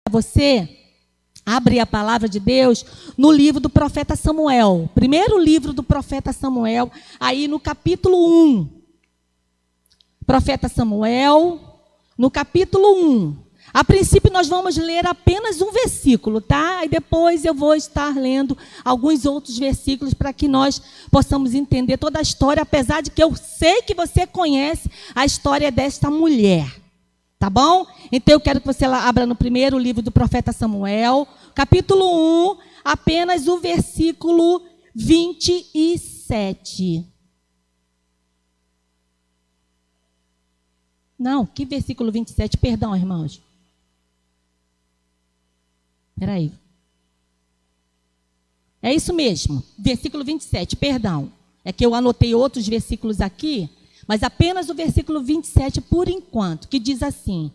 Você abre a palavra de Deus no livro do profeta Samuel. Primeiro livro do profeta Samuel, aí no capítulo 1. Profeta Samuel, no capítulo 1. A princípio nós vamos ler apenas um versículo, tá? E depois eu vou estar lendo alguns outros versículos para que nós possamos entender toda a história, apesar de que eu sei que você conhece a história desta mulher. Tá bom? Então eu quero que você abra no primeiro livro do profeta Samuel, capítulo 1, apenas o versículo 27. Não, que versículo 27? Perdão, irmãos. Espera aí. É isso mesmo, versículo 27, perdão. É que eu anotei outros versículos aqui, mas apenas o versículo 27 por enquanto, que diz assim: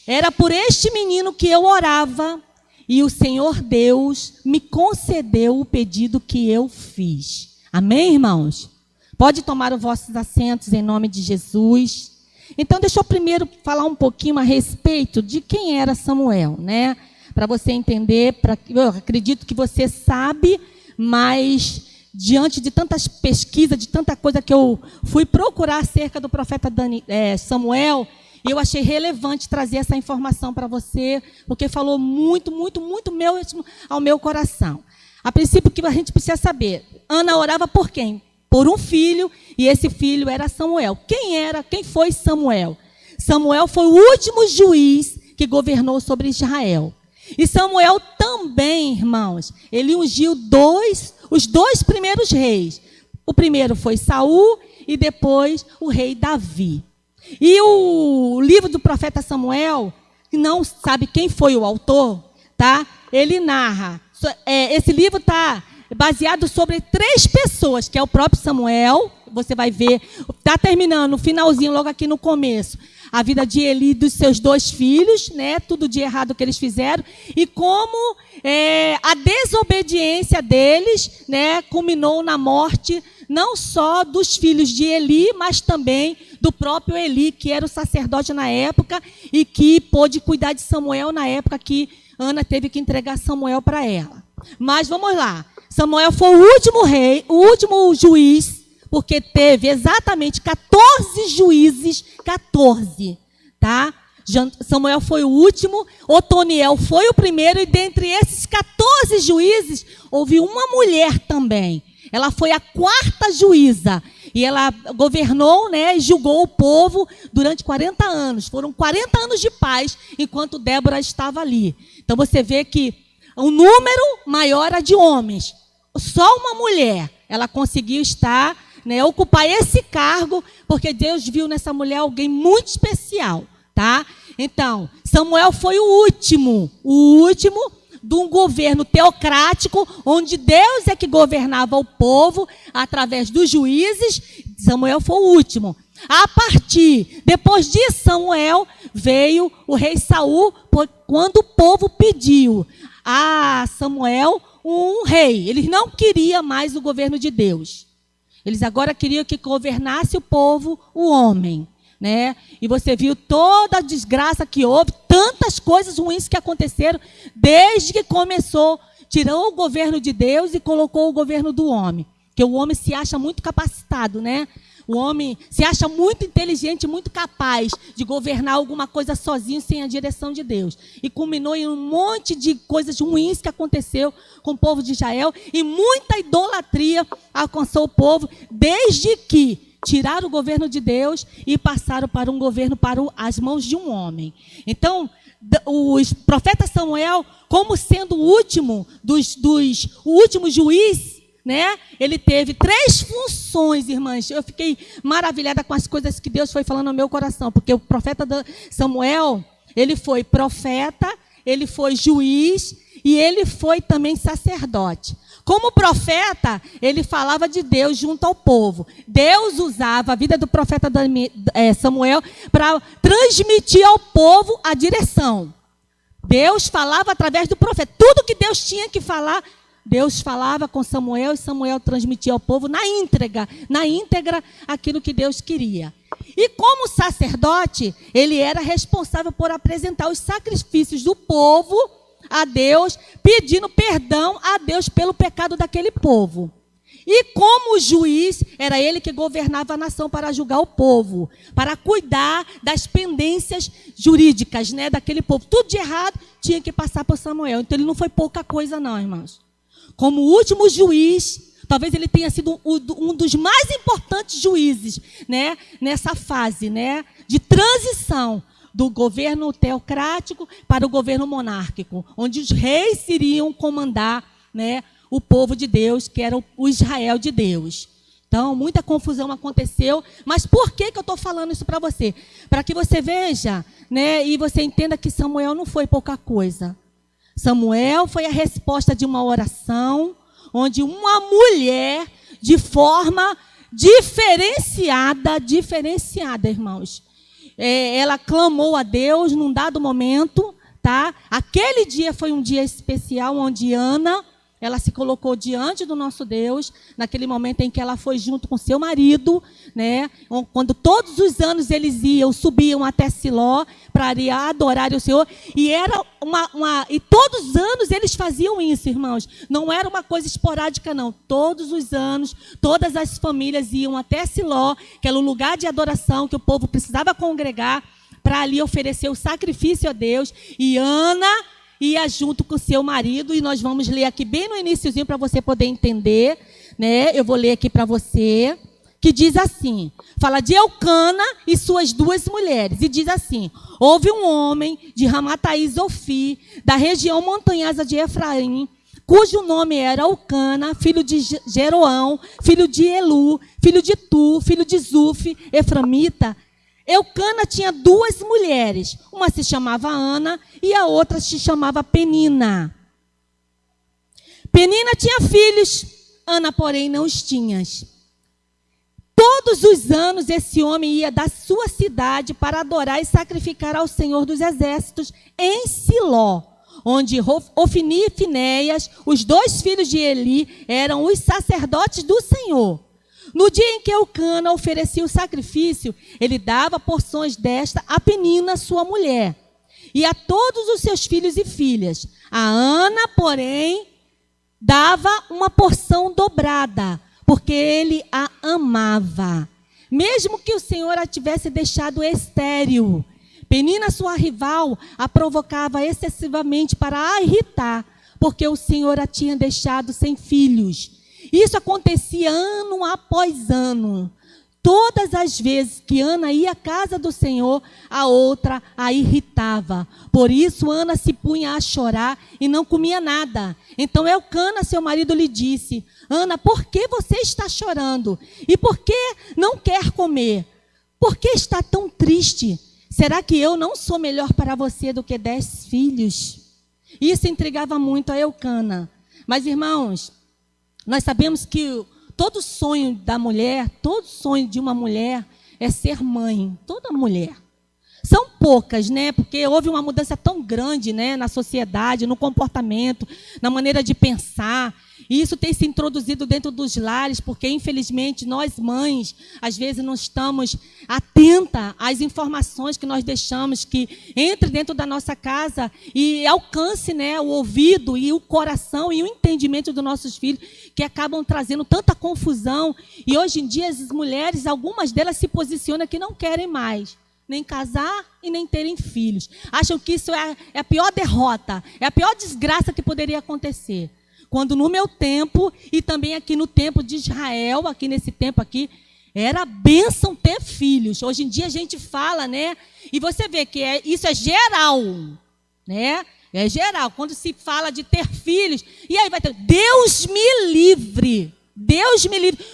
era por este menino que eu orava, e o Senhor Deus me concedeu o pedido que eu fiz. Amém, irmãos? Pode tomar os vossos assentos em nome de Jesus. Então, deixa eu primeiro falar um pouquinho a respeito de quem era Samuel, né? Para você entender, eu acredito que você sabe, mas diante de tantas pesquisas, de tanta coisa que eu fui procurar acerca do profeta Samuel, eu achei relevante trazer essa informação para você, porque falou muito mesmo ao meu coração. A princípio, o que a gente precisa saber, Ana orava por quem? Por um filho, e esse filho era Samuel. Quem foi Samuel? Samuel foi o último juiz que governou sobre Israel. E Samuel também, irmãos, ele ungiu os dois primeiros reis. O primeiro foi Saul e depois o rei Davi. E o livro do profeta Samuel, que não sabe quem foi o autor, tá? Ele narra. Esse livro está baseado sobre 3 pessoas, que é o próprio Samuel. Você vai ver, está terminando, no finalzinho, logo aqui no começo, a vida de Eli e dos seus 2 filhos, né? Tudo de errado que eles fizeram, e como a desobediência deles, né, culminou na morte não só dos filhos de Eli, mas também do próprio Eli, que era o sacerdote na época e que pôde cuidar de Samuel na época que Ana teve que entregar Samuel para ela. Mas vamos lá, Samuel foi o último rei, o último juiz, porque teve exatamente 14 juízes, 14, tá? Samuel foi o último, Otoniel foi o primeiro, e dentre esses 14 juízes, houve uma mulher também. Ela foi a 4ª juíza, e ela governou, né, e julgou o povo durante 40 anos. Foram 40 anos de paz, enquanto Débora estava ali. Então você vê que o número maior era de homens. Só uma mulher, ela conseguiu estar, né, ocupar esse cargo, porque Deus viu nessa mulher alguém muito especial, tá? Então, Samuel foi o último de um governo teocrático, onde Deus é que governava o povo através dos juízes. Samuel foi o último. Depois de Samuel, veio o rei Saul, quando o povo pediu a Samuel um rei. Eles não queriam mais o governo de Deus. Eles agora queriam que governasse o povo, o homem, né? E você viu toda a desgraça que houve, tantas coisas ruins que aconteceram desde que começou, tirou o governo de Deus e colocou o governo do homem. Porque o homem se acha muito capacitado, né? O homem se acha muito inteligente, muito capaz de governar alguma coisa sozinho, sem a direção de Deus. E culminou em um monte de coisas ruins que aconteceu com o povo de Israel. E muita idolatria alcançou o povo, desde que tiraram o governo de Deus e passaram para um governo para as mãos de um homem. Então, o profeta Samuel, como sendo o último o último juiz, né? Ele teve 3 funções, irmãs. Eu fiquei maravilhada com as coisas que Deus foi falando no meu coração, porque o profeta Samuel, ele foi profeta, ele foi juiz e ele foi também sacerdote. Como profeta, ele falava de Deus junto ao povo. Deus usava a vida do profeta Samuel para transmitir ao povo a direção. Deus falava através do profeta. Tudo que Deus tinha que falar, Deus falava com Samuel e Samuel transmitia ao povo na íntegra aquilo que Deus queria. E como sacerdote, ele era responsável por apresentar os sacrifícios do povo a Deus, pedindo perdão a Deus pelo pecado daquele povo. E como juiz, era ele que governava a nação para julgar o povo, para cuidar das pendências jurídicas, né, daquele povo. Tudo de errado tinha que passar por Samuel. Então ele não foi pouca coisa não, irmãos. Como último juiz, talvez ele tenha sido um dos mais importantes juízes, né, nessa fase, né, de transição do governo teocrático para o governo monárquico, onde os reis iriam comandar, né, o povo de Deus, que era o Israel de Deus. Então, muita confusão aconteceu. Mas por que eu estou falando isso para você? Para que você veja, né, e você entenda que Samuel não foi pouca coisa. Samuel foi a resposta de uma oração, onde uma mulher, de forma diferenciada, irmãos, ela clamou a Deus num dado momento, tá? Aquele dia foi um dia especial, onde Ana, ela se colocou diante do nosso Deus, naquele momento em que ela foi junto com seu marido, né? Quando todos os anos eles subiam até Siló para adorar o Senhor, e era e todos os anos eles faziam isso, irmãos. Não era uma coisa esporádica, não. Todos os anos, todas as famílias iam até Siló, que era o lugar de adoração que o povo precisava congregar para ali oferecer o sacrifício a Deus. E Ana ia junto com seu marido, e nós vamos ler aqui bem no iniciozinho para você poder entender, né? Eu vou ler aqui para você, que diz assim, fala de Elcana e suas duas mulheres, e diz assim: houve um homem de Ramataí Zofi, da região montanhosa de Efraim, cujo nome era Elcana, filho de Jeroão, filho de Elu, filho de Tu, filho de Zuf, eframita. Elcana tinha duas mulheres, uma se chamava Ana e a outra se chamava Penina. Penina tinha filhos, Ana, porém, não os tinha. Todos os anos esse homem ia da sua cidade para adorar e sacrificar ao Senhor dos Exércitos em Siló, onde Ofni e Finéias, os dois filhos de Eli, eram os sacerdotes do Senhor. No dia em que Elcana oferecia o sacrifício, ele dava porções desta a Penina, sua mulher, e a todos os seus filhos e filhas. A Ana, porém, dava uma porção dobrada, porque ele a amava, mesmo que o Senhor a tivesse deixado estéril. Penina, sua rival, a provocava excessivamente para a irritar, porque o Senhor a tinha deixado sem filhos. Isso acontecia ano após ano. Todas as vezes que Ana ia à casa do Senhor, a outra a irritava. Por isso Ana se punha a chorar e não comia nada. Então Elcana, seu marido, lhe disse: Ana, por que você está chorando? E por que não quer comer? Por que está tão triste? Será que eu não sou melhor para você do que 10 filhos? Isso intrigava muito a Elcana. Mas, irmãos, nós sabemos que todo sonho da mulher, todo sonho de uma mulher é ser mãe. Toda mulher. São poucas, né? Porque houve uma mudança tão grande, né, na sociedade, no comportamento, na maneira de pensar. E isso tem se introduzido dentro dos lares, porque, infelizmente, nós mães, às vezes, não estamos atentas às informações que nós deixamos que entre dentro da nossa casa e alcance, né, o ouvido e o coração e o entendimento dos nossos filhos, que acabam trazendo tanta confusão. E hoje em dia, as mulheres, algumas delas se posicionam que não querem mais nem casar e nem terem filhos. Acham que isso é a pior derrota, é a pior desgraça que poderia acontecer. Quando no meu tempo, e também aqui no tempo de Israel, aqui nesse tempo aqui, era bênção ter filhos. Hoje em dia a gente fala, né? E você vê que isso é geral, né? É geral. Quando se fala de ter filhos, e aí vai ter, Deus me livre,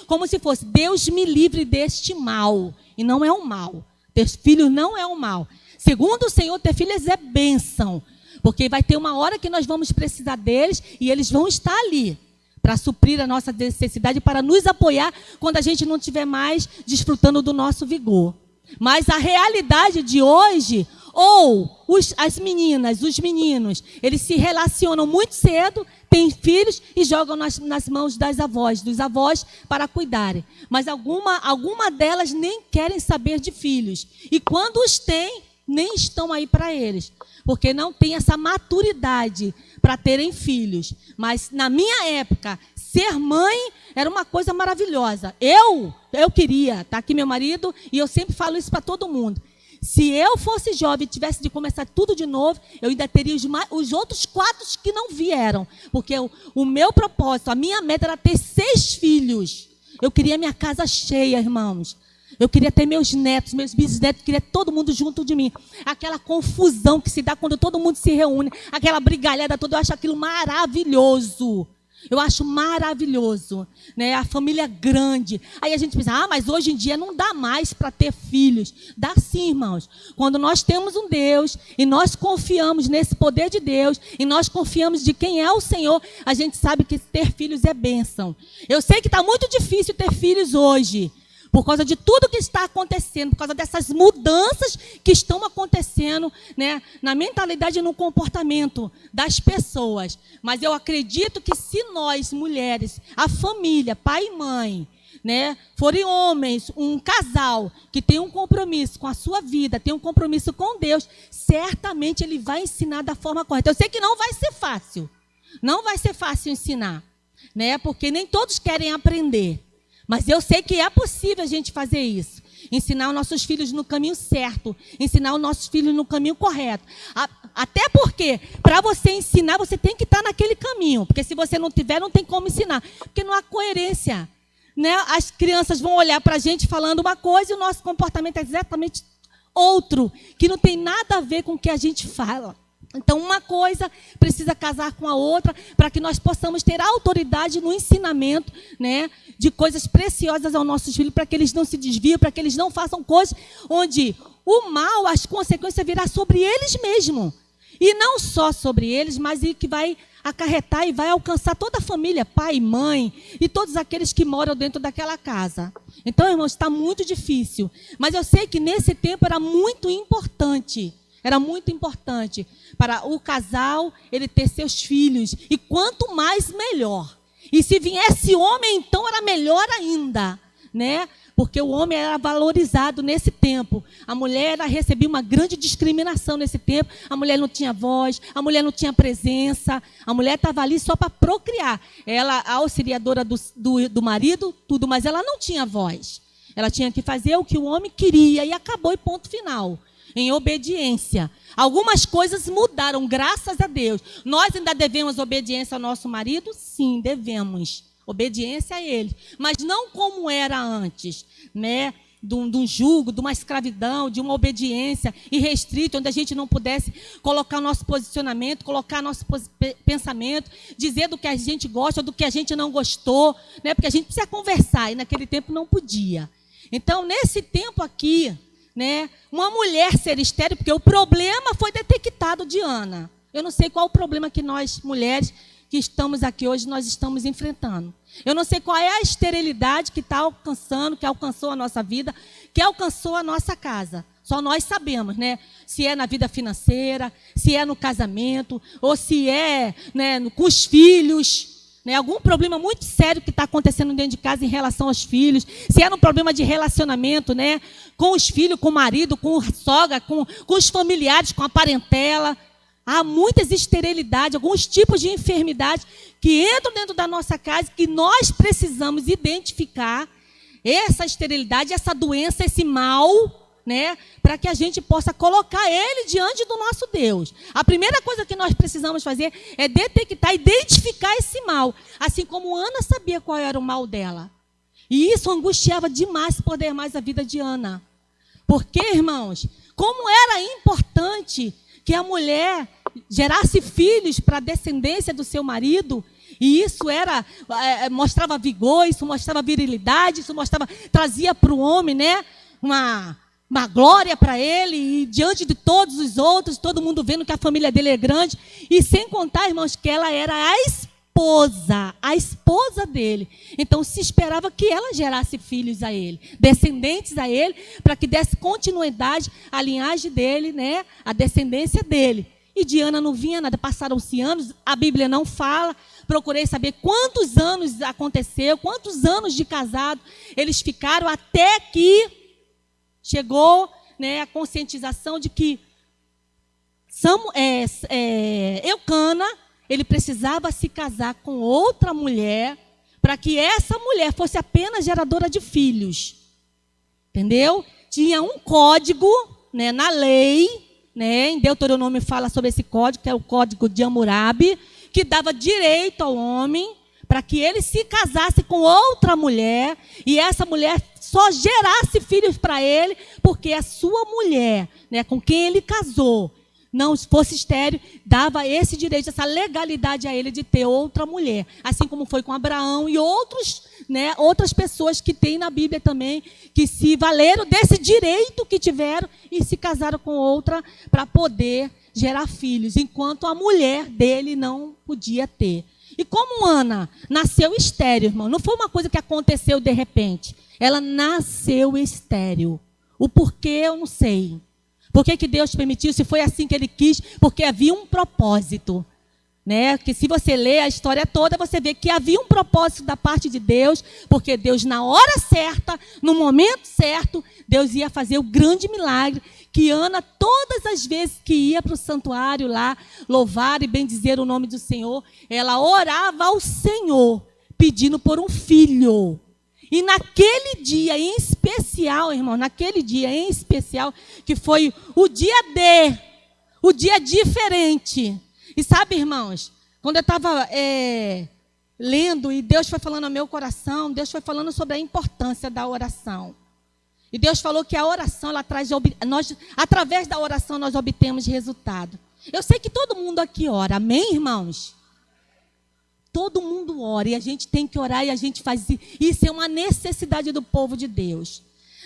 como se fosse, Deus me livre deste mal. E não é um mal. Ter filhos não é um mal. Segundo o Senhor, ter filhos é bênção. Porque vai ter uma hora que nós vamos precisar deles e eles vão estar ali para suprir a nossa necessidade, para nos apoiar quando a gente não estiver mais desfrutando do nosso vigor. Mas a realidade de hoje, Ou as meninas, os meninos, eles se relacionam muito cedo, têm filhos e jogam nas mãos das avós, dos avós para cuidarem. Mas alguma delas nem querem saber de filhos. E quando os têm, nem estão aí para eles, porque não tem essa maturidade para terem filhos. Mas na minha época, ser mãe era uma coisa maravilhosa. Eu queria, está aqui meu marido, e eu sempre falo isso para todo mundo. Se eu fosse jovem e tivesse de começar tudo de novo, eu ainda teria os outros 4 que não vieram. Porque o meu propósito, a minha meta era ter 6 filhos. Eu queria minha casa cheia, irmãos. Eu queria ter meus netos, meus bisnetos, queria todo mundo junto de mim. Aquela confusão que se dá quando todo mundo se reúne, aquela brigalhada toda, eu acho aquilo maravilhoso. Eu acho maravilhoso, né? A família grande. Aí a gente pensa, mas hoje em dia não dá mais para ter filhos. Dá sim, irmãos. Quando nós temos um Deus e nós confiamos nesse poder de Deus e nós confiamos de quem é o Senhor, a gente sabe que ter filhos é bênção. Eu sei que está muito difícil ter filhos hoje, por causa de tudo que está acontecendo, por causa dessas mudanças que estão acontecendo, né, na mentalidade e no comportamento das pessoas. Mas eu acredito que se nós, mulheres, a família, pai e mãe, né, forem homens, um casal que tem um compromisso com a sua vida, tem um compromisso com Deus, certamente ele vai ensinar da forma correta. Eu sei que não vai ser fácil. Não vai ser fácil ensinar, né, porque nem todos querem aprender. Mas eu sei que é possível a gente fazer isso. Ensinar os nossos filhos no caminho certo. Ensinar os nossos filhos no caminho correto. Até porque, para você ensinar, você tem que estar naquele caminho. Porque se você não tiver, não tem como ensinar. Porque não há coerência, né? As crianças vão olhar para a gente falando uma coisa e o nosso comportamento é exatamente outro. Que não tem nada a ver com o que a gente fala. Então, uma coisa precisa casar com a outra para que nós possamos ter autoridade no ensinamento, né, de coisas preciosas aos nossos filhos, para que eles não se desviem, para que eles não façam coisas onde o mal, as consequências virá sobre eles mesmos. E não só sobre eles, mas que vai acarretar e vai alcançar toda a família, pai, mãe e todos aqueles que moram dentro daquela casa. Então, irmãos, está muito difícil. Mas eu sei que nesse tempo era muito importante. Era muito importante para o casal ele ter seus filhos. E quanto mais, melhor. E se viesse homem, então era melhor ainda, né? Porque o homem era valorizado nesse tempo. A mulher recebia uma grande discriminação nesse tempo. A mulher não tinha voz, a mulher não tinha presença. A mulher estava ali só para procriar. Ela, a auxiliadora do marido, tudo, mas ela não tinha voz. Ela tinha que fazer o que o homem queria e acabou e ponto final. Em obediência. Algumas coisas mudaram, graças a Deus. Nós ainda devemos obediência ao nosso marido? Sim, devemos. Obediência a ele. Mas não como era antes, né? De um jugo, de uma escravidão, de uma obediência irrestrita, onde a gente não pudesse colocar o nosso posicionamento, colocar nosso pensamento, dizer do que a gente gosta, do que a gente não gostou, né? Porque a gente precisa conversar, e naquele tempo não podia. Então, nesse tempo aqui, né, uma mulher ser estéril, porque o problema foi detectado de Ana. Eu não sei qual o problema que nós, mulheres, que estamos aqui hoje, nós estamos enfrentando. Eu não sei qual é a esterilidade que está alcançando, que alcançou a nossa vida, que alcançou a nossa casa. Só nós sabemos, né? Se é na vida financeira, se é no casamento, ou se é, né, com os filhos. Né, algum problema muito sério que está acontecendo dentro de casa em relação aos filhos, se era um problema de relacionamento, né, com os filhos, com o marido, com a sogra, com os familiares, com a parentela. Há muitas esterilidades, alguns tipos de enfermidade que entram dentro da nossa casa, que nós precisamos identificar essa esterilidade, essa doença, esse mal, né, para que a gente possa colocar ele diante do nosso Deus. A primeira coisa que nós precisamos fazer é detectar, identificar esse mal. Assim como Ana sabia qual era o mal dela. E isso angustiava demais a vida de Ana. Porque, irmãos, como era importante que a mulher gerasse filhos para a descendência do seu marido, e isso mostrava vigor, isso mostrava virilidade, isso trazia para o homem, né, uma glória para ele, e diante de todos os outros, todo mundo vendo que a família dele é grande, e sem contar, irmãos, que ela era a a esposa dele. Então se esperava que ela gerasse filhos a ele, descendentes a ele, para que desse continuidade à linhagem dele, né, a descendência dele. E de Ana não vinha nada, passaram-se anos, a Bíblia não fala, procurei saber quantos anos aconteceu, quantos anos de casado eles ficaram, até que chegou, né, a conscientização de que Eucana, ele precisava se casar com outra mulher, para que essa mulher fosse apenas geradora de filhos. Entendeu? Tinha um código, né, na lei, né, em Deuteronômio fala sobre esse código, que é o código de Hammurabi, que dava direito ao homem para que ele se casasse com outra mulher, e essa mulher só gerasse filhos para ele, porque a sua mulher, né, com quem ele casou, não fosse estéril, dava esse direito, essa legalidade a ele de ter outra mulher. Assim como foi com Abraão e outras pessoas que tem na Bíblia também, que se valeram desse direito que tiveram e se casaram com outra para poder gerar filhos, enquanto a mulher dele não podia ter. E como Ana nasceu estéril, irmão, não foi uma coisa que aconteceu de repente. Ela nasceu estéril. O porquê eu não sei. Por que Deus permitiu? Se foi assim que ele quis, porque havia um propósito. Né? Que se você ler a história toda, você vê que havia um propósito da parte de Deus, porque Deus, na hora certa, no momento certo, Deus ia fazer o grande milagre, que Ana, todas as vezes que ia para o santuário lá, louvar e bendizer o nome do Senhor, ela orava ao Senhor, pedindo por um filho. E naquele dia em especial, irmão, que foi o dia diferente. E sabe, irmãos, quando eu estava lendo e Deus foi falando ao meu coração, Deus foi falando sobre a importância da oração. E Deus falou que a oração, através da oração nós obtemos resultado. Eu sei que todo mundo aqui ora, amém, irmãos? Todo mundo ora e a gente tem que orar e a gente faz isso. Isso é uma necessidade do povo de Deus.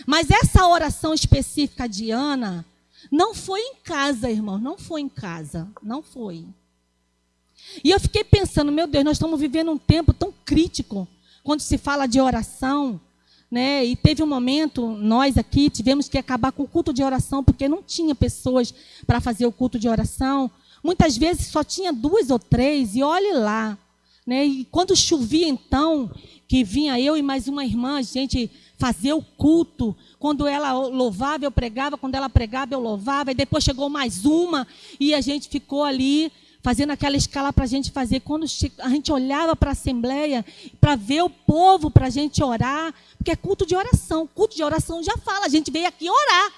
Mas essa oração específica de Ana não foi em casa, irmão. Não foi em casa. Não foi. E eu fiquei pensando, meu Deus, nós estamos vivendo um tempo tão crítico quando se fala de oração, né? E teve um momento, nós aqui tivemos que acabar com o culto de oração porque não tinha pessoas para fazer o culto de oração. Muitas vezes só tinha 2 ou 3 e olhe lá. Né? E quando chovia, então, que vinha eu e mais uma irmã, a gente fazia o culto. Quando ela louvava, eu pregava. Quando ela pregava, eu louvava. E depois chegou mais uma e a gente ficou ali fazendo aquela escala para a gente fazer. Quando a gente olhava para a assembleia, para ver o povo, para a gente orar, porque é culto de oração. Culto de oração já fala, a gente veio aqui orar.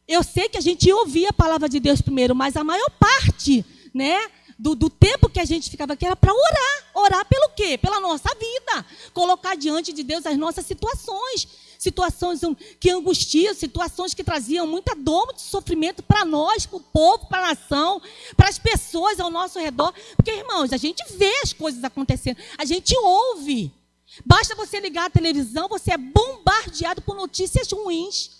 Eu sei que a gente ouvia a palavra de Deus primeiro, mas a maior parte, né, do tempo que a gente ficava aqui era para orar. Orar pelo quê? Pela nossa vida. Colocar diante de Deus as nossas situações. Situações que angustiam, situações que traziam muita dor, muito sofrimento para nós, para o povo, para a nação, para as pessoas ao nosso redor. Porque, irmãos, a gente vê as coisas acontecendo. A gente ouve. Basta você ligar a televisão, você é bombardeado por notícias ruins.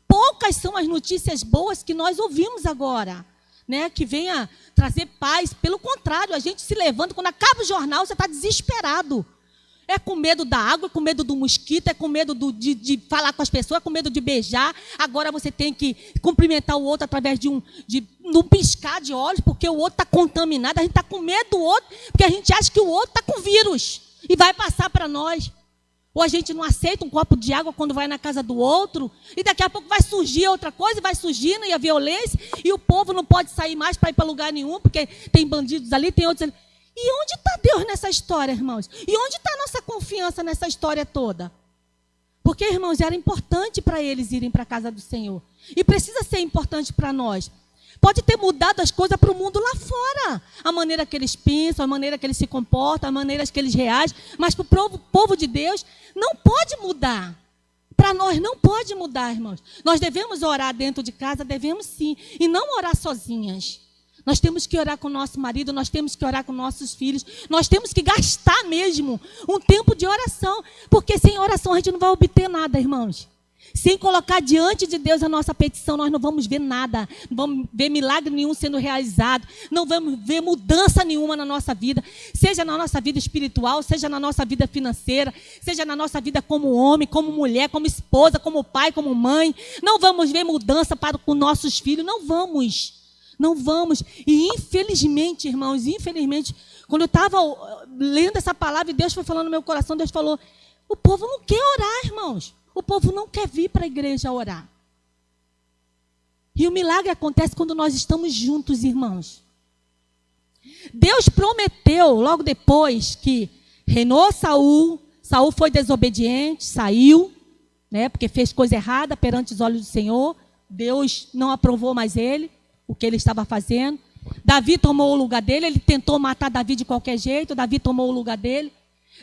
Poucas são as notícias boas que nós ouvimos agora. Né, que venha trazer paz. Pelo contrário, a gente se levanta, quando acaba o jornal, você está desesperado. É com medo da água, é com medo do mosquito, é com medo de falar com as pessoas, é com medo de beijar. Agora você tem que cumprimentar o outro através de um piscar de olhos, porque o outro está contaminado. A gente está com medo do outro, porque a gente acha que o outro está com vírus e vai passar para nós. Ou a gente não aceita um copo de água quando vai na casa do outro, e daqui a pouco vai surgir outra coisa, vai surgindo, e a violência, e o povo não pode sair mais para ir para lugar nenhum, porque tem bandidos ali, tem outros ali. E onde está Deus nessa história, irmãos? E onde está a nossa confiança nessa história toda? Porque, irmãos, era importante para eles irem para a casa do Senhor. E precisa ser importante para nós. Pode ter mudado as coisas para o mundo lá fora. A maneira que eles pensam, a maneira que eles se comportam, a maneira que eles reagem. Mas para o povo de Deus não pode mudar. Para nós não pode mudar, irmãos. Nós devemos orar dentro de casa, devemos sim. E não orar sozinhas. Nós temos que orar com o nosso marido, nós temos que orar com nossos filhos. Nós temos que gastar mesmo um tempo de oração. Porque sem oração a gente não vai obter nada, irmãos. Sem colocar diante de Deus a nossa petição, nós não vamos ver nada, não vamos ver milagre nenhum sendo realizado, não vamos ver mudança nenhuma na nossa vida, seja na nossa vida espiritual, seja na nossa vida financeira, seja na nossa vida como homem, como mulher, como esposa, como pai, como mãe. Não vamos ver mudança para com nossos filhos, não vamos. E infelizmente, irmãos, quando eu estava lendo essa palavra e Deus foi falando no meu coração, Deus falou, o povo não quer orar, irmãos. O povo não quer vir para a igreja orar. E o milagre acontece quando nós estamos juntos, irmãos. Deus prometeu, logo depois que reinou Saul foi desobediente, saiu, né, porque fez coisa errada perante os olhos do Senhor. Deus não aprovou mais ele, o que ele estava fazendo. Davi tomou o lugar dele, ele tentou matar Davi de qualquer jeito, Davi tomou o lugar dele.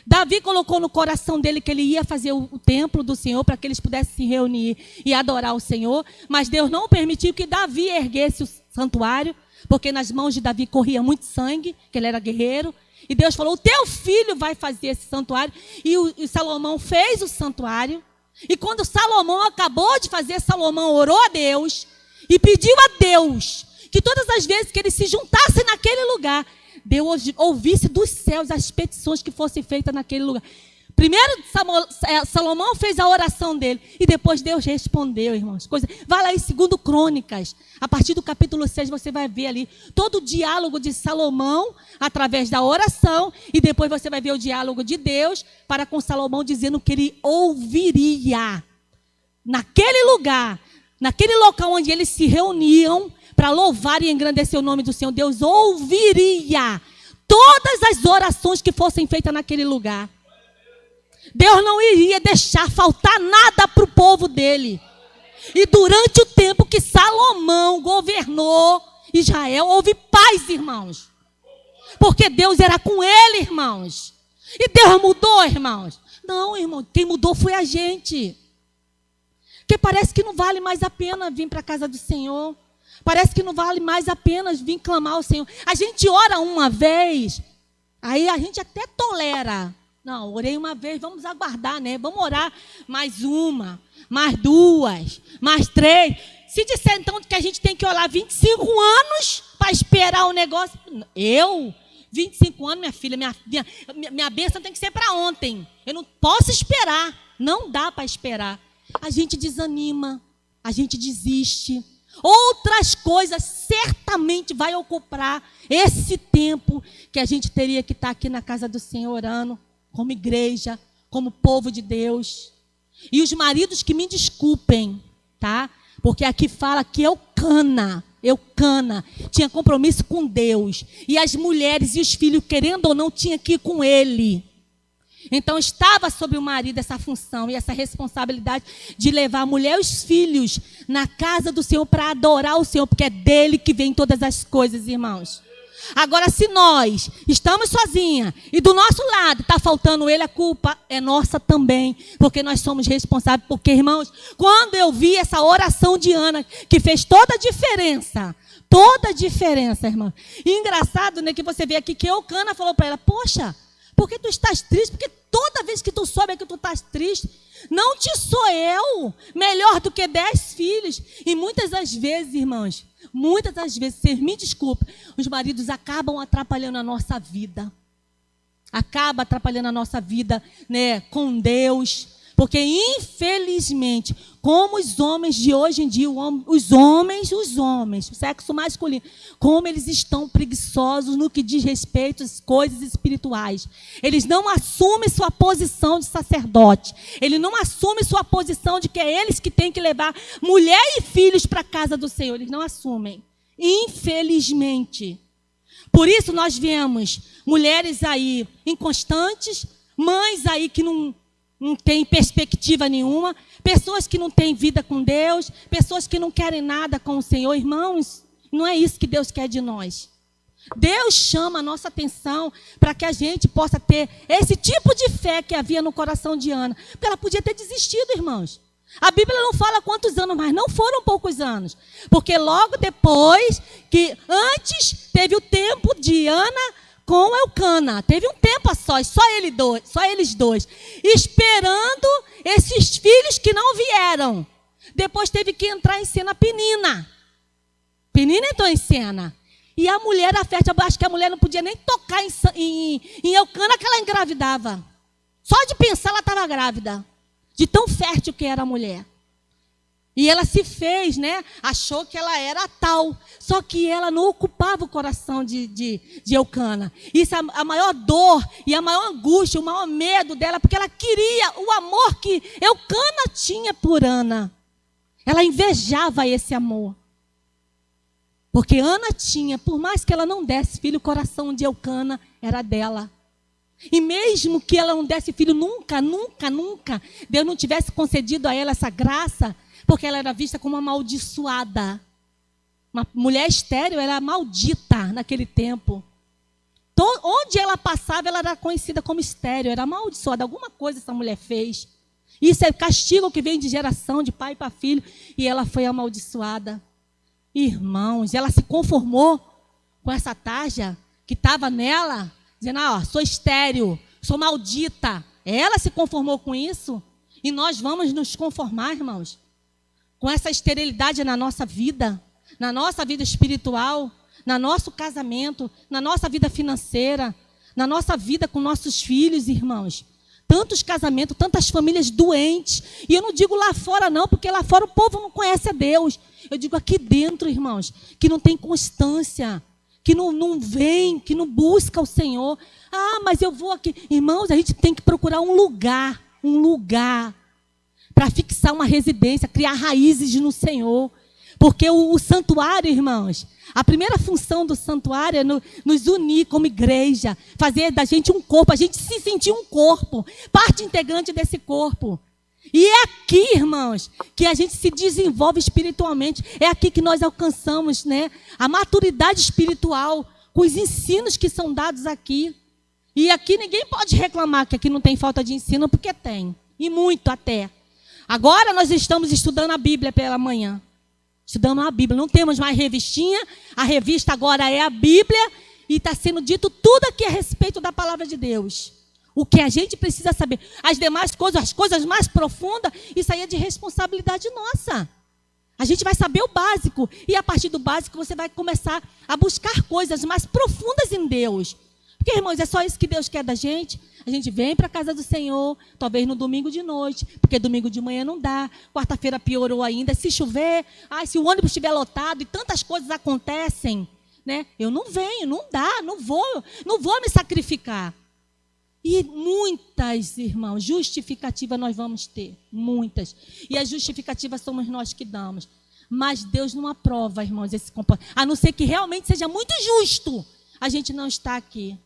Davi colocou no coração dele que ele ia fazer o templo do Senhor para que eles pudessem se reunir e adorar o Senhor. Mas Deus não permitiu que Davi erguesse o santuário, porque nas mãos de Davi corria muito sangue, que ele era guerreiro. E Deus falou, o teu filho vai fazer esse santuário. E Salomão fez o santuário. E quando Salomão acabou de fazer, Salomão orou a Deus e pediu a Deus que todas as vezes que ele se juntasse naquele lugar, Deus ouvisse dos céus as petições que fossem feitas naquele lugar. Primeiro Salomão fez a oração dele e depois Deus respondeu, irmãos. Vai lá em 2 Crônicas, a partir do capítulo 6 você vai ver ali todo o diálogo de Salomão através da oração e depois você vai ver o diálogo de Deus para com Salomão dizendo que ele ouviria naquele lugar, naquele local onde eles se reuniam para louvar e engrandecer o nome do Senhor. Deus ouviria todas as orações que fossem feitas naquele lugar. Deus não iria deixar faltar nada para o povo dele. E durante o tempo que Salomão governou Israel, houve paz, irmãos. Porque Deus era com ele, irmãos. E Deus mudou, irmãos? Não, irmão, quem mudou foi a gente. Porque parece que não vale mais a pena vir para a casa do Senhor. Parece que não vale mais a pena vir clamar ao Senhor. A gente ora uma vez, aí a gente até tolera. Não, orei uma vez, vamos aguardar, né? Vamos orar mais uma, mais duas, mais três. Se disser então que a gente tem que orar 25 anos para esperar o negócio. 25 anos, minha filha, minha bênção tem que ser para ontem. Eu não posso esperar, não dá para esperar. A gente desanima, a gente desiste. Outras coisas certamente vai ocupar esse tempo que a gente teria que estar aqui na casa do Senhor orando, como igreja, como povo de Deus. E os maridos que me desculpem, tá? Porque aqui fala que Eucana, tinha compromisso com Deus. E as mulheres e os filhos, querendo ou não, tinham que ir com ele. Então estava sobre o marido essa função e essa responsabilidade de levar a mulher e os filhos na casa do Senhor para adorar o Senhor, porque é dele que vem todas as coisas, irmãos. Agora, se nós estamos sozinhas e do nosso lado está faltando ele, a culpa é nossa também, porque nós somos responsáveis. Porque, irmãos, quando eu vi essa oração de Ana, que fez toda a diferença, irmão. E engraçado, né, que você vê aqui que Eucana falou para ela, poxa, por que tu estás triste? Porque toda vez que tu soube que tu estás triste, não te sou eu melhor do que 10 filhos. E muitas das vezes, irmãos, vocês me desculpem, os maridos acabam atrapalhando a nossa vida. Acaba atrapalhando a nossa vida, né, com Deus. Porque, infelizmente, como os homens de hoje em dia, os homens, o sexo masculino, como eles estão preguiçosos no que diz respeito às coisas espirituais. Eles não assumem sua posição de sacerdote. Eles não assumem sua posição de que é eles que têm que levar mulher e filhos para a casa do Senhor. Eles não assumem. Infelizmente. Por isso nós vemos mulheres aí inconstantes, mães aí que não tem perspectiva nenhuma, pessoas que não têm vida com Deus, pessoas que não querem nada com o Senhor. Irmãos, não é isso que Deus quer de nós. Deus chama a nossa atenção para que a gente possa ter esse tipo de fé que havia no coração de Ana. Porque ela podia ter desistido, irmãos. A Bíblia não fala quantos anos, mas não foram poucos anos. Porque logo depois, que antes teve o tempo de Ana com Elcana. Teve um tempo a só eles dois, esperando esses filhos que não vieram. Depois teve que entrar em cena Penina. Penina entrou em cena. E a mulher, a fértil, acho que a mulher não podia nem tocar em Elcana, que ela engravidava. Só de pensar ela estava grávida. De tão fértil que era a mulher. E ela se fez, né? Achou que ela era tal. Só que ela não ocupava o coração de Elcana. Isso é a maior dor e a maior angústia, o maior medo dela, porque ela queria o amor que Elcana tinha por Ana. Ela invejava esse amor. Porque Ana tinha, por mais que ela não desse filho, o coração de Elcana era dela. E mesmo que ela não desse filho, nunca, Deus não tivesse concedido a ela essa graça, porque ela era vista como uma amaldiçoada. Uma mulher estéril era maldita naquele tempo. Onde ela passava, ela era conhecida como estéril, era amaldiçoada. Alguma coisa essa mulher fez. Isso é castigo que vem de geração, de pai para filho, e ela foi amaldiçoada. Irmãos, ela se conformou com essa tarja que estava nela, dizendo, sou estéril, sou maldita. Ela se conformou com isso. E nós vamos nos conformar, irmãos, com essa esterilidade na nossa vida espiritual, no nosso casamento, na nossa vida financeira, na nossa vida com nossos filhos, irmãos. Tantos casamentos, tantas famílias doentes. E eu não digo lá fora não, porque lá fora o povo não conhece a Deus. Eu digo aqui dentro, irmãos, que não tem constância, que não vem, que não busca o Senhor. Mas eu vou aqui. Irmãos, a gente tem que procurar um lugar para fixar uma residência, criar raízes no Senhor. Porque o santuário, irmãos, a primeira função do santuário é nos unir como igreja, fazer da gente um corpo, a gente se sentir um corpo, parte integrante desse corpo. E é aqui, irmãos, que a gente se desenvolve espiritualmente, é aqui que nós alcançamos, né, a maturidade espiritual, com os ensinos que são dados aqui. E aqui ninguém pode reclamar que aqui não tem falta de ensino, porque tem, e muito até. Agora nós estamos estudando a Bíblia pela manhã. Estudamos a Bíblia, não temos mais revistinha, a revista agora é a Bíblia e está sendo dito tudo aqui a respeito da palavra de Deus. O que a gente precisa saber, as demais coisas, as coisas mais profundas, isso aí é de responsabilidade nossa. A gente vai saber o básico e a partir do básico você vai começar a buscar coisas mais profundas em Deus. Porque, irmãos, é só isso que Deus quer da gente. A gente vem para a casa do Senhor, talvez no domingo de noite, porque domingo de manhã não dá, quarta-feira piorou ainda, se chover, se o ônibus estiver lotado e tantas coisas acontecem, né? Eu não venho, não dá, não vou me sacrificar. E muitas, irmãos, justificativas nós vamos ter, muitas. E as justificativas somos nós que damos. Mas Deus não aprova, irmãos, esse comportamento. A não ser que realmente seja muito justo, a gente não está aqui.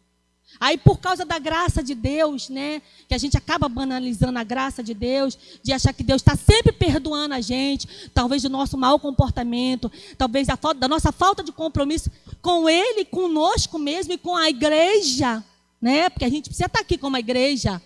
Aí, por causa da graça de Deus, né, que a gente acaba banalizando a graça de Deus, de achar que Deus está sempre perdoando a gente, talvez do nosso mau comportamento, talvez da nossa falta de compromisso com Ele, conosco mesmo e com a igreja, né, porque a gente precisa estar aqui como a igreja,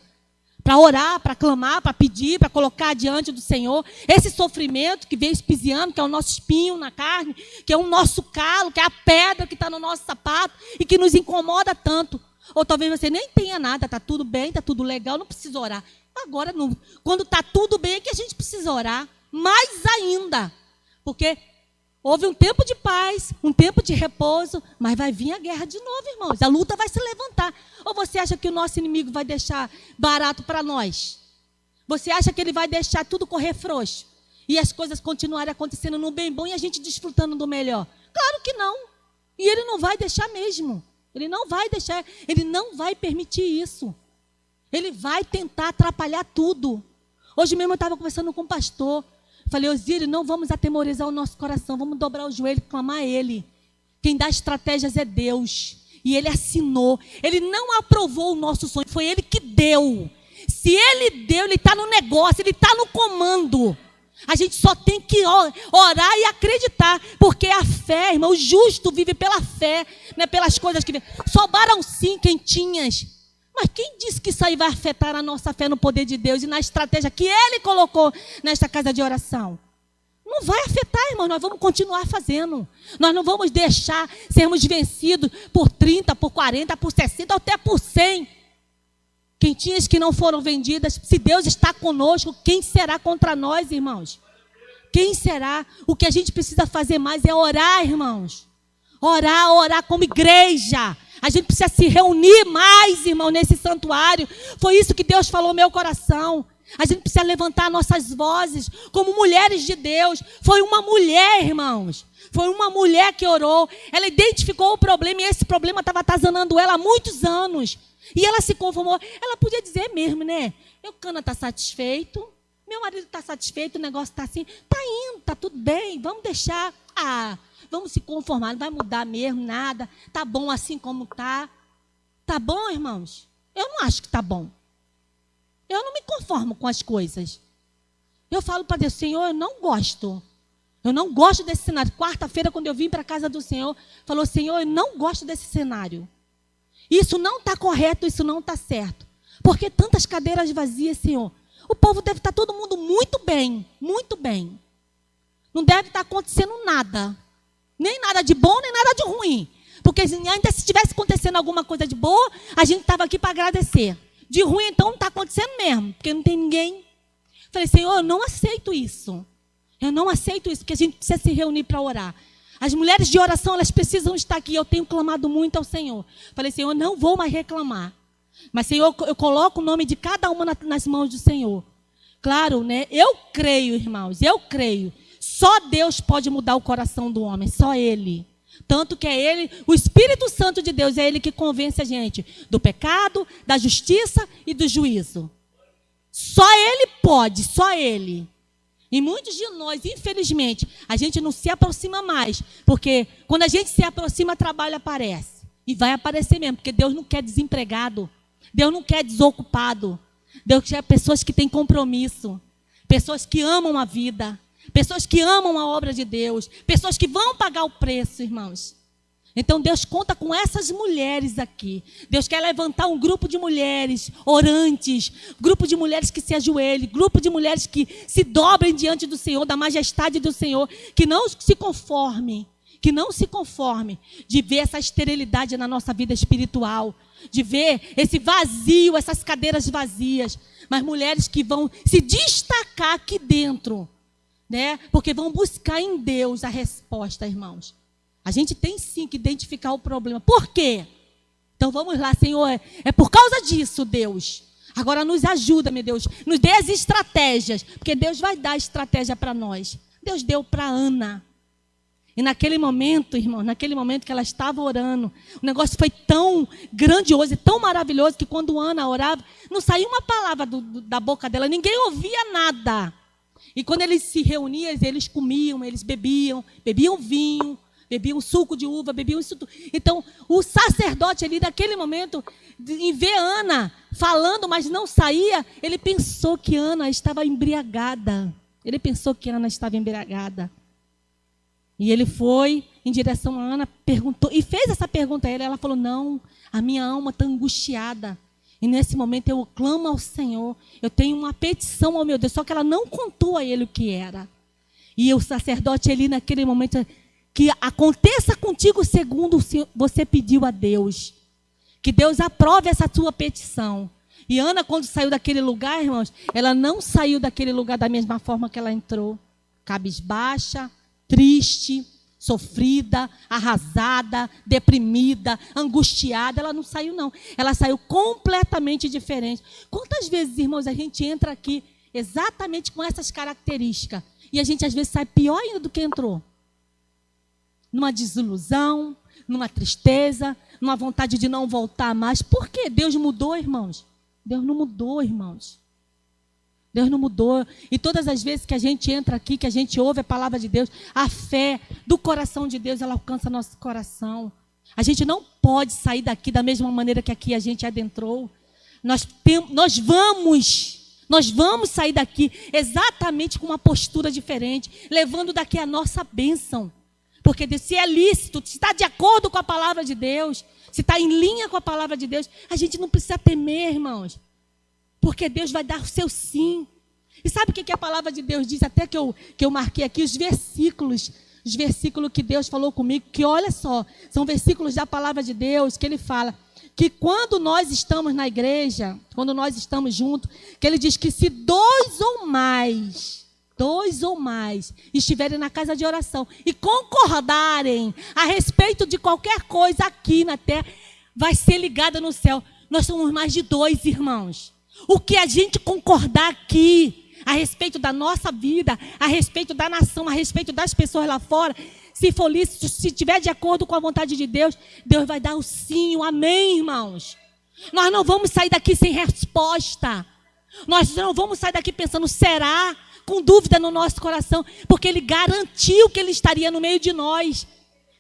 para orar, para clamar, para pedir, para colocar diante do Senhor esse sofrimento que vem espiziando, que é o nosso espinho na carne, que é o nosso calo, que é a pedra que está no nosso sapato e que nos incomoda tanto. Ou talvez você nem tenha nada, está tudo bem, está tudo legal, não precisa orar. Agora, quando está tudo bem, é que a gente precisa orar. Mais ainda. Porque houve um tempo de paz, um tempo de repouso, mas vai vir a guerra de novo, irmãos. A luta vai se levantar. Ou você acha que o nosso inimigo vai deixar barato para nós? Você acha que ele vai deixar tudo correr frouxo? E as coisas continuarem acontecendo no bem bom e a gente desfrutando do melhor? Claro que não. E ele não vai deixar mesmo. Ele não vai deixar, ele não vai permitir isso. Ele vai tentar atrapalhar tudo. Hoje mesmo eu estava conversando com um pastor. Falei, Osíris, não vamos atemorizar o nosso coração, vamos dobrar o joelho e clamar a Ele. Quem dá estratégias é Deus. E Ele assinou. Ele não aprovou o nosso sonho, foi Ele que deu. Se Ele deu, Ele está no negócio, Ele está no comando. A gente só tem que orar e acreditar, porque a fé, irmão, o justo vive pela fé, não é pelas coisas que vem. Sobraram sim quentinhas, mas quem disse que isso aí vai afetar a nossa fé no poder de Deus e na estratégia que Ele colocou nesta casa de oração? Não vai afetar, irmão, nós vamos continuar fazendo. Nós não vamos deixar sermos vencidos por 30, por 40, por 60, até por 100. Quentinhas que não foram vendidas. Se Deus está conosco, quem será contra nós, irmãos? Quem será? O que a gente precisa fazer mais é orar, irmãos. Orar como igreja. A gente precisa se reunir mais, irmão, nesse santuário. Foi isso que Deus falou no meu coração. A gente precisa levantar nossas vozes como mulheres de Deus. Foi uma mulher, irmãos. Foi uma mulher que orou. Ela identificou o problema e esse problema estava atazanando ela há muitos anos. E ela se conformou. Ela podia dizer mesmo, né? Meu cana está satisfeito. Meu marido está satisfeito. O negócio está assim. Está indo, está tudo bem. Vamos deixar. Vamos se conformar. Não vai mudar mesmo nada. Está bom assim como está. Está bom, irmãos? Eu não acho que está bom. Eu não me conformo com as coisas. Eu falo para Deus, Senhor, eu não gosto. Eu não gosto desse cenário. Quarta-feira, quando eu vim para a casa do Senhor, falou, Senhor, eu não gosto desse cenário. Isso não está correto, isso não está certo. Porque tantas cadeiras vazias, Senhor. O povo deve estar todo mundo muito bem, muito bem. Não deve estar acontecendo nada. Nem nada de bom, nem nada de ruim. Porque ainda se estivesse acontecendo alguma coisa de boa, a gente estava aqui para agradecer. De ruim, então, não está acontecendo mesmo, porque não tem ninguém. Falei, Senhor, eu não aceito isso. Eu não aceito isso, porque a gente precisa se reunir para orar. As mulheres de oração, elas precisam estar aqui. Eu tenho clamado muito ao Senhor. Falei, Senhor, não vou mais reclamar. Mas, Senhor, eu coloco o nome de cada uma nas mãos do Senhor. Claro, né? Eu creio, irmãos, eu creio. Só Deus pode mudar o coração do homem, só Ele. Tanto que é Ele, o Espírito Santo de Deus, é Ele que convence a gente do pecado, da justiça e do juízo. Só Ele pode, só Ele. E muitos de nós, infelizmente, a gente não se aproxima mais, porque quando a gente se aproxima, trabalho aparece. E vai aparecer mesmo, porque Deus não quer desempregado, Deus não quer desocupado, Deus quer pessoas que têm compromisso, pessoas que amam a vida, pessoas que amam a obra de Deus, pessoas que vão pagar o preço, irmãos. Então Deus conta com essas mulheres aqui. Deus quer levantar um grupo de mulheres orantes, grupo de mulheres que se ajoelhem, grupo de mulheres que se dobrem diante do Senhor, da majestade do Senhor, que não se conforme de ver essa esterilidade na nossa vida espiritual, de ver esse vazio, essas cadeiras vazias, mas mulheres que vão se destacar aqui dentro, né? Porque vão buscar em Deus a resposta, irmãos. A gente tem sim que identificar o problema. Por quê? Então vamos lá, Senhor, é por causa disso, Deus. Agora nos ajuda, meu Deus, nos dê as estratégias, porque Deus vai dar estratégia para nós. Deus deu para Ana. E naquele momento, irmão, naquele momento que ela estava orando, o negócio foi tão grandioso e tão maravilhoso que quando Ana orava, não saía uma palavra da boca dela, ninguém ouvia nada. E quando eles se reuniam, eles comiam, eles bebiam vinho, bebiam suco de uva, bebiam isso tudo. Então, o sacerdote ali, naquele momento, em ver Ana falando, mas não saía, ele pensou que Ana estava embriagada. E ele foi em direção a Ana, perguntou, e fez essa pergunta a ela. Ela falou, não, a minha alma está angustiada. E nesse momento eu clamo ao Senhor, eu tenho uma petição ao meu Deus, só que ela não contou a ele o que era. E o sacerdote ali naquele momento, que aconteça contigo segundo você pediu a Deus. Que Deus aprove essa tua petição. E Ana, quando saiu daquele lugar, irmãos, ela não saiu daquele lugar da mesma forma que ela entrou. Cabisbaixa, triste, sofrida, arrasada, deprimida, angustiada. Ela não saiu, não. Ela saiu completamente diferente. Quantas vezes, irmãos, a gente entra aqui exatamente com essas características e a gente às vezes sai pior ainda do que entrou? Numa desilusão, numa tristeza, numa vontade de não voltar mais. Por quê? Deus mudou, irmãos? Deus não mudou, irmãos. Deus não mudou. E todas as vezes que a gente entra aqui, que a gente ouve a palavra de Deus, a fé do coração de Deus, ela alcança nosso coração. A gente não pode sair daqui da mesma maneira que aqui a gente adentrou. Nós vamos sair daqui exatamente com uma postura diferente, levando daqui a nossa bênção. Porque se é lícito, se está de acordo com a palavra de Deus, se está em linha com a palavra de Deus, a gente não precisa temer, irmãos. Porque Deus vai dar o seu sim. E sabe o que a palavra de Deus diz? Até que eu marquei aqui os versículos que Deus falou comigo, que olha só, são versículos da palavra de Deus, que ele fala que quando nós estamos na igreja, quando nós estamos juntos, que ele diz que se dois ou mais estiverem na casa de oração e concordarem a respeito de qualquer coisa aqui na terra, vai ser ligada no céu. Nós somos mais de 2, irmãos. O que a gente concordar aqui a respeito da nossa vida, a respeito da nação, a respeito das pessoas lá fora, se for lícito, se estiver de acordo com a vontade de Deus, Deus vai dar o sim, o amém, irmãos. Nós não vamos sair daqui sem resposta. Nós não vamos sair daqui pensando, será? Com dúvida no nosso coração, porque Ele garantiu que Ele estaria no meio de nós.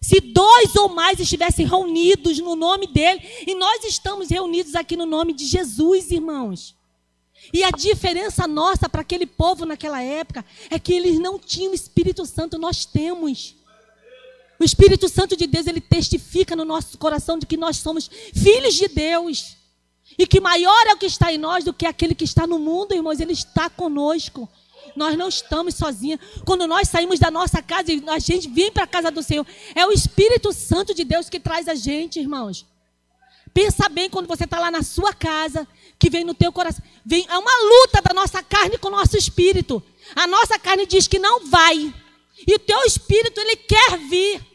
Se 2 ou mais estivessem reunidos no nome dEle, e nós estamos reunidos aqui no nome de Jesus, irmãos. E a diferença nossa para aquele povo naquela época é que eles não tinham o Espírito Santo, nós temos. O Espírito Santo de Deus, ele testifica no nosso coração de que nós somos filhos de Deus. E que maior é o que está em nós do que aquele que está no mundo, irmãos. Ele está conosco. Nós não estamos sozinhos. Quando nós saímos da nossa casa e a gente vem para a casa do Senhor, é o Espírito Santo de Deus que traz a gente, irmãos. Pensa bem quando você está lá na sua casa, que vem no teu coração. É uma luta da nossa carne com o nosso espírito. A nossa carne diz que não vai. E o teu espírito, ele quer vir.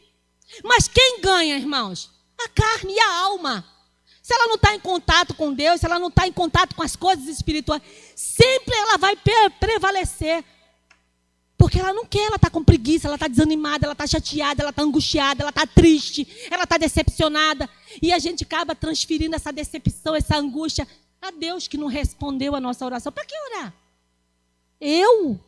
Mas quem ganha, irmãos? A carne e a alma. Se ela não está em contato com Deus, se ela não está em contato com as coisas espirituais, sempre ela vai prevalecer. Porque ela não quer, ela está com preguiça, ela está desanimada, ela está chateada, ela está angustiada, ela está triste, ela está decepcionada. E a gente acaba transferindo essa decepção, essa angústia a Deus que não respondeu a nossa oração. Para que orar?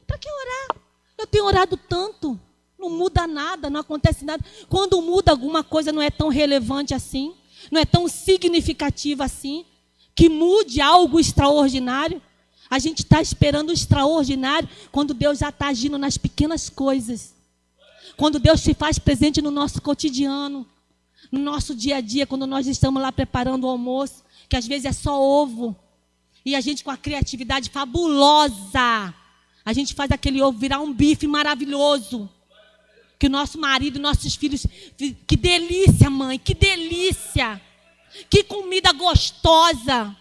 Para que orar? Eu tenho orado tanto, não muda nada, não acontece nada. Quando muda alguma coisa não é tão relevante assim, não é tão significativa assim, que mude algo extraordinário. A gente está esperando o extraordinário quando Deus já está agindo nas pequenas coisas. Quando Deus se faz presente no nosso cotidiano, no nosso dia a dia, quando nós estamos lá preparando o almoço, que às vezes é só ovo, e a gente com a criatividade fabulosa, a gente faz aquele ovo virar um bife maravilhoso, que o nosso marido e nossos filhos, que delícia, mãe, que delícia, que comida gostosa.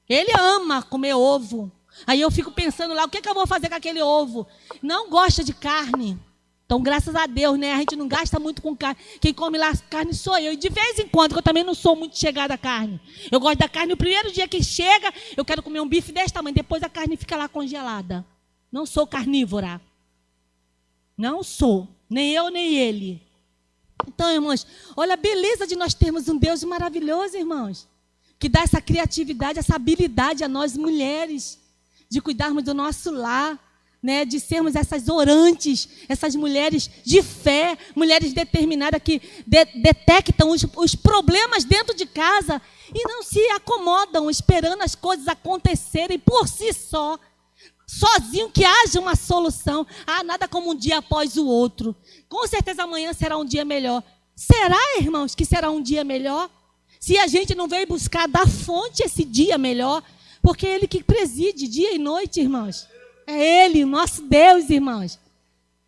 Ele ama comer ovo. Aí eu fico pensando lá, o que eu vou fazer com aquele ovo? Não gosta de carne. Então, graças a Deus, né? A gente não gasta muito com carne. Quem come lá carne sou eu. E de vez em quando, que eu também não sou muito chegada à carne. Eu gosto da carne, o primeiro dia que chega, eu quero comer um bife desse tamanho. Depois a carne fica lá congelada. Não sou carnívora. Não sou. Nem eu, nem ele. Então, irmãos, olha a beleza de nós termos um Deus maravilhoso, irmãos. Que dá essa criatividade, essa habilidade a nós mulheres. De cuidarmos do nosso lar. Né, de sermos essas orantes, essas mulheres de fé, mulheres determinadas que detectam os problemas dentro de casa e não se acomodam esperando as coisas acontecerem por si só, sozinho, que haja uma solução. Nada como um dia após o outro. Com certeza amanhã será um dia melhor. Será, irmãos, que será um dia melhor? Se a gente não veio buscar da fonte esse dia melhor, porque é Ele que preside dia e noite, irmãos. É Ele, nosso Deus, irmãos.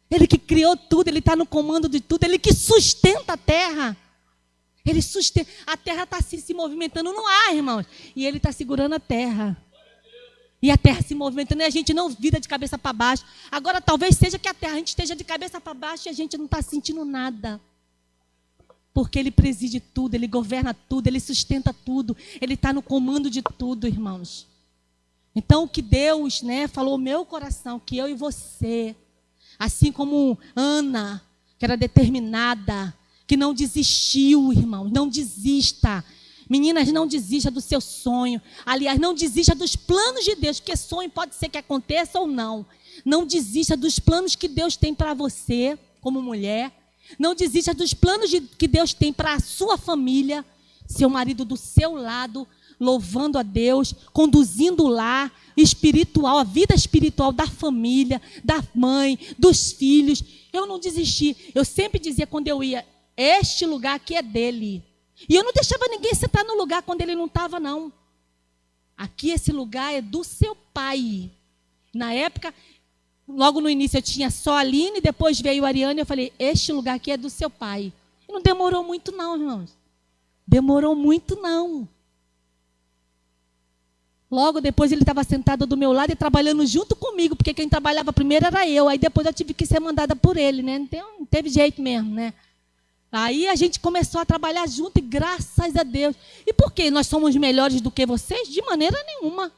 Ele que criou tudo, Ele está no comando de tudo, Ele que sustenta a terra. Ele sustenta. A terra está se movimentando no ar, irmãos. E Ele está segurando a terra. E a terra se movimentando e a gente não vira de cabeça para baixo. Agora, talvez seja que a gente esteja de cabeça para baixo e a gente não está sentindo nada. Porque Ele preside tudo, Ele governa tudo, Ele sustenta tudo. Ele está no comando de tudo, irmãos. Então, o que Deus, né, falou no meu coração, que eu e você, assim como Ana, que era determinada, que não desistiu, irmão, não desista. Meninas, não desista do seu sonho. Aliás, não desista dos planos de Deus, porque sonho pode ser que aconteça ou não. Não desista dos planos que Deus tem para você, como mulher. Não desista dos planos que Deus tem para a sua família, seu marido do seu lado, louvando a Deus, conduzindo o lar espiritual, a vida espiritual da família, da mãe, dos filhos. Eu não desisti. Eu sempre dizia quando eu ia, este lugar aqui é dele. E eu não deixava ninguém sentar no lugar quando ele não estava, não. Aqui esse lugar é do seu pai. Na época, logo no início eu tinha só a Aline, depois veio a Ariane, eu falei, este lugar aqui é do seu pai. E não demorou muito não, irmãos. Demorou muito não. Logo depois ele estava sentado do meu lado e trabalhando junto comigo, porque quem trabalhava primeiro era eu. Aí depois eu tive que ser mandada por ele, né? Não teve jeito mesmo, né? Aí a gente começou a trabalhar junto e graças a Deus. E por que nós somos melhores do que vocês? De maneira nenhuma.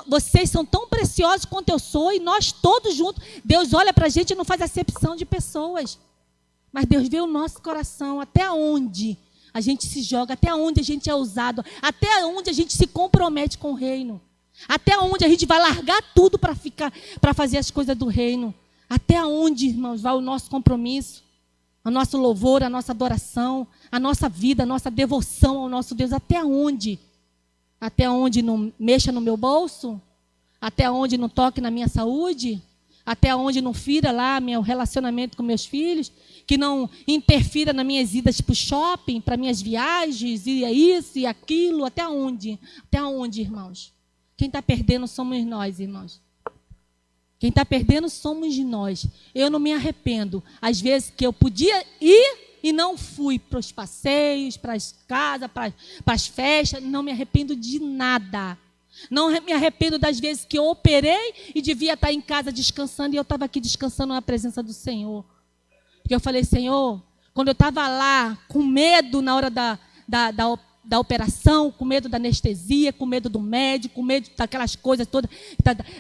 Vocês são tão preciosos quanto eu sou e nós todos juntos. Deus olha para a gente e não faz acepção de pessoas. Mas Deus vê o nosso coração, até onde a gente se joga, até onde a gente é ousado, até onde a gente se compromete com o reino. Até onde a gente vai largar tudo para fazer as coisas do reino. Até onde, irmãos, vai o nosso compromisso, o nosso louvor, a nossa adoração, a nossa vida, a nossa devoção ao nosso Deus. Até onde? Até onde não mexa no meu bolso? Até onde não toque na minha saúde? Até onde não fira lá meu relacionamento com meus filhos? Que não interfira nas minhas idas para o shopping, para minhas viagens, e é isso e aquilo? Até onde? Até onde, irmãos? Quem está perdendo somos nós, irmãos. Quem está perdendo somos nós. Eu não me arrependo. Às vezes que eu podia ir e não fui para os passeios, para as casas, para as festas. Não me arrependo de nada. Não me arrependo das vezes que eu operei e devia estar em casa descansando e eu estava aqui descansando na presença do Senhor. Porque eu falei, Senhor, quando eu estava lá com medo na hora da operação, com medo da anestesia, com medo do médico, com medo daquelas coisas todas,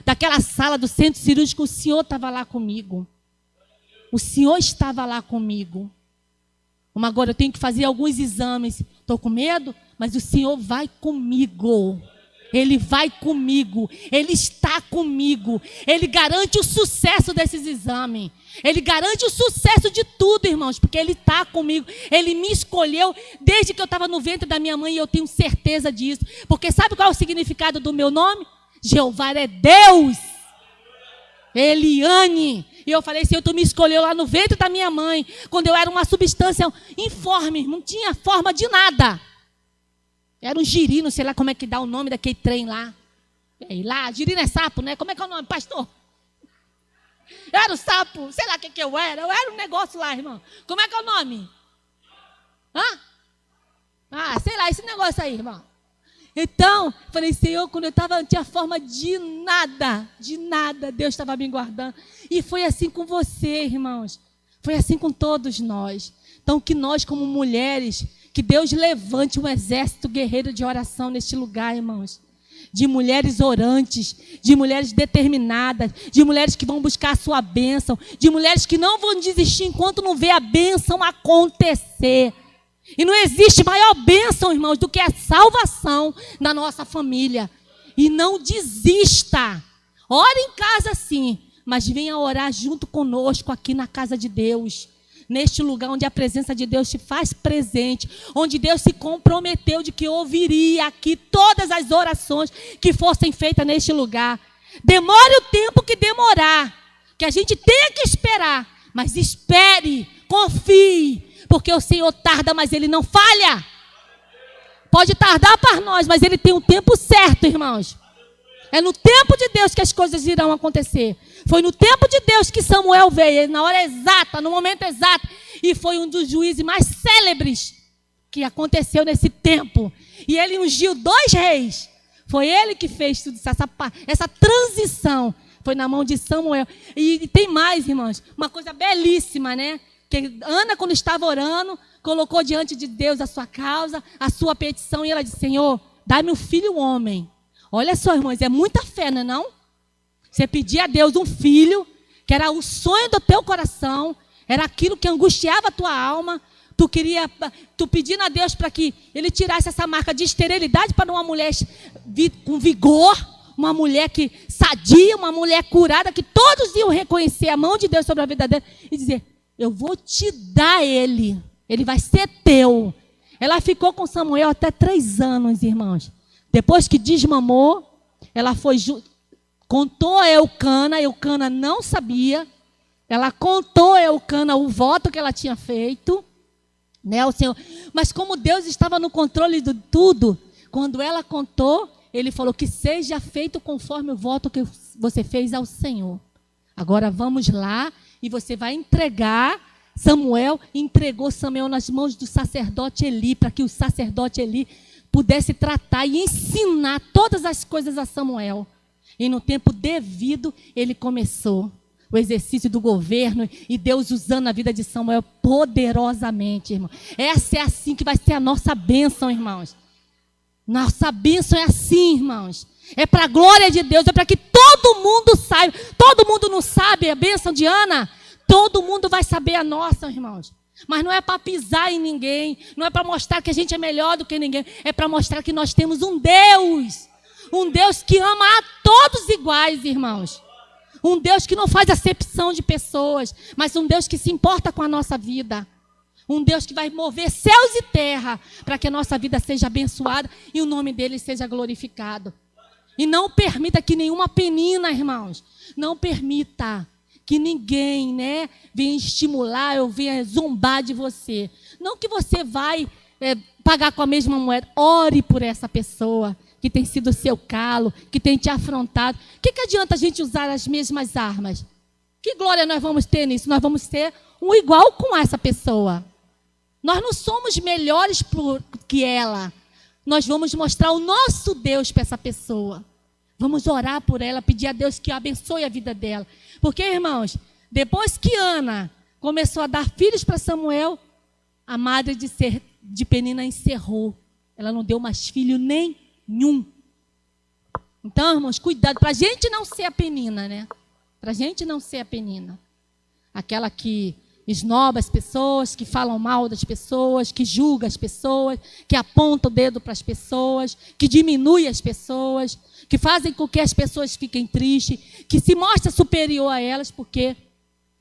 daquela sala do centro cirúrgico, o Senhor estava lá comigo. O Senhor estava lá comigo. Agora eu tenho que fazer alguns exames. Estou com medo, mas o Senhor vai comigo. Ele vai comigo, Ele está comigo, Ele garante o sucesso desses exames, Ele garante o sucesso de tudo, irmãos, porque Ele está comigo, Ele me escolheu desde que eu estava no ventre da minha mãe e eu tenho certeza disso, porque sabe qual é o significado do meu nome? Jeová é Deus, Eliane, e eu falei, Senhor, tu me escolheu lá no ventre da minha mãe, quando eu era uma substância informe, não tinha forma de nada. Era um girino, sei lá como é que dá o nome daquele trem lá. E lá, girino é sapo, né? Como é que é o nome, pastor? Eu era o sapo, sei lá o que eu era. Eu era um negócio lá, irmão. Como é que é o nome? Sei lá, esse negócio aí, irmão. Então, falei, Senhor, quando eu não tinha forma de nada, Deus estava me guardando. E foi assim com você, irmãos. Foi assim com todos nós. Então, que nós, como mulheres, que Deus levante um exército guerreiro de oração neste lugar, irmãos. De mulheres orantes, de mulheres determinadas, de mulheres que vão buscar a sua bênção, de mulheres que não vão desistir enquanto não vê a bênção acontecer. E não existe maior bênção, irmãos, do que a salvação na nossa família. E não desista. Ore em casa sim, mas venha orar junto conosco aqui na casa de Deus. Neste lugar onde a presença de Deus se faz presente, onde Deus se comprometeu de que ouviria aqui todas as orações que fossem feitas neste lugar. Demore o tempo que demorar, que a gente tenha que esperar, mas espere, confie, porque o Senhor tarda, mas Ele não falha. Pode tardar para nós, mas Ele tem um tempo certo, irmãos. É no tempo de Deus que as coisas irão acontecer. Foi no tempo de Deus que Samuel veio, na hora exata, no momento exato. E foi um dos juízes mais célebres que aconteceu nesse tempo. E ele ungiu 2 reis. Foi ele que fez tudo isso, essa transição. Foi na mão de Samuel. E tem mais, irmãos, uma coisa belíssima, né? Que Ana, quando estava orando, colocou diante de Deus a sua causa, a sua petição. E ela disse, Senhor, dá-me um filho homem. Olha só, irmãos, é muita fé, não é não? Você pedir a Deus um filho, que era o sonho do teu coração, era aquilo que angustiava a tua alma, tu pedindo a Deus para que Ele tirasse essa marca de esterilidade para uma mulher com vigor, uma mulher que sadia, uma mulher curada, que todos iam reconhecer a mão de Deus sobre a vida dela e dizer, eu vou te dar ele vai ser teu. Ela ficou com Samuel até 3 anos, irmãos. Depois que desmamou, ela foi contou a Eucana não sabia. Ela contou a Eucana o voto que ela tinha feito, né, o Senhor. Mas como Deus estava no controle de tudo, quando ela contou, Ele falou que seja feito conforme o voto que o você fez ao Senhor. Agora vamos lá e você vai entregar. Samuel entregou Samuel nas mãos do sacerdote Eli, para que o sacerdote Eli pudesse tratar e ensinar todas as coisas a Samuel. E no tempo devido, ele começou o exercício do governo e Deus usando a vida de Samuel poderosamente, irmão. Essa é assim que vai ser a nossa bênção, irmãos. Nossa bênção é assim, irmãos. É para a glória de Deus, é para que todo mundo saiba. Todo mundo não sabe a bênção de Ana. Todo mundo vai saber a nossa, irmãos. Mas não é para pisar em ninguém. Não é para mostrar que a gente é melhor do que ninguém. É para mostrar que nós temos um Deus. Um Deus que ama a todos iguais, irmãos. Um Deus que não faz acepção de pessoas. Mas um Deus que se importa com a nossa vida. Um Deus que vai mover céus e terra para que a nossa vida seja abençoada e o nome dele seja glorificado. E não permita que nenhuma penina, irmãos, não permita que ninguém, venha estimular ou venha zombar de você. Não que você vai pagar com a mesma moeda. Ore por essa pessoa que tem sido seu calo, que tem te afrontado. O que adianta a gente usar as mesmas armas? Que glória nós vamos ter nisso? Nós vamos ter um igual com essa pessoa. Nós não somos melhores que ela. Nós vamos mostrar o nosso Deus para essa pessoa. Vamos orar por ela, pedir a Deus que abençoe a vida dela. Porque, irmãos, depois que Ana começou a dar filhos para Samuel, a madre de Penina encerrou. Ela não deu mais filho nenhum. Então, irmãos, cuidado, para a gente não ser a Penina, Para a gente não ser a Penina. Aquela que esnoba as pessoas, que falam mal das pessoas, que julga as pessoas, que aponta o dedo para as pessoas, que diminui as pessoas, que fazem com que as pessoas fiquem tristes, que se mostra superior a elas, porque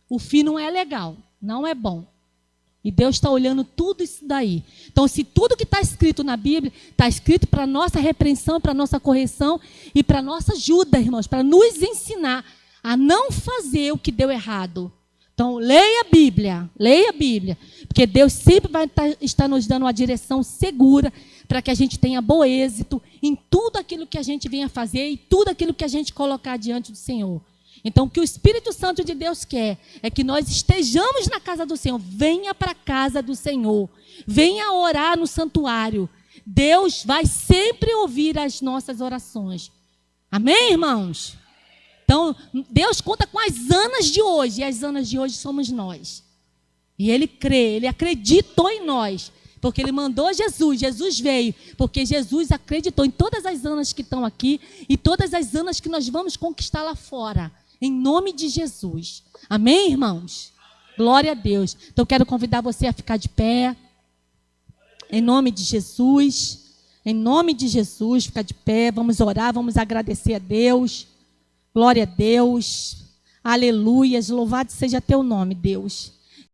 o fim não é legal, não é bom. E Deus está olhando tudo isso daí. Então, se tudo que está escrito na Bíblia, está escrito para a nossa repreensão, para a nossa correção e para a nossa ajuda, irmãos, para nos ensinar a não fazer o que deu errado. Então, leia a Bíblia, porque Deus sempre vai estar nos dando uma direção segura para que a gente tenha bom êxito em tudo aquilo que a gente venha fazer e tudo aquilo que a gente colocar diante do Senhor. Então, o que o Espírito Santo de Deus quer é que nós estejamos na casa do Senhor. Venha para a casa do Senhor. Venha orar no santuário. Deus vai sempre ouvir as nossas orações. Amém, irmãos? Então, Deus conta com as Anas de hoje, e as Anas de hoje somos nós. E Ele crê, Ele acreditou em nós, porque Ele mandou Jesus, Jesus veio, porque Jesus acreditou em todas as Anas que estão aqui e todas as Anas que nós vamos conquistar lá fora, em nome de Jesus. Amém, irmãos? Glória a Deus. Então, quero convidar você a ficar de pé, em nome de Jesus, ficar de pé, vamos orar, vamos agradecer a Deus. Glória a Deus, aleluias, louvado seja teu nome, Deus.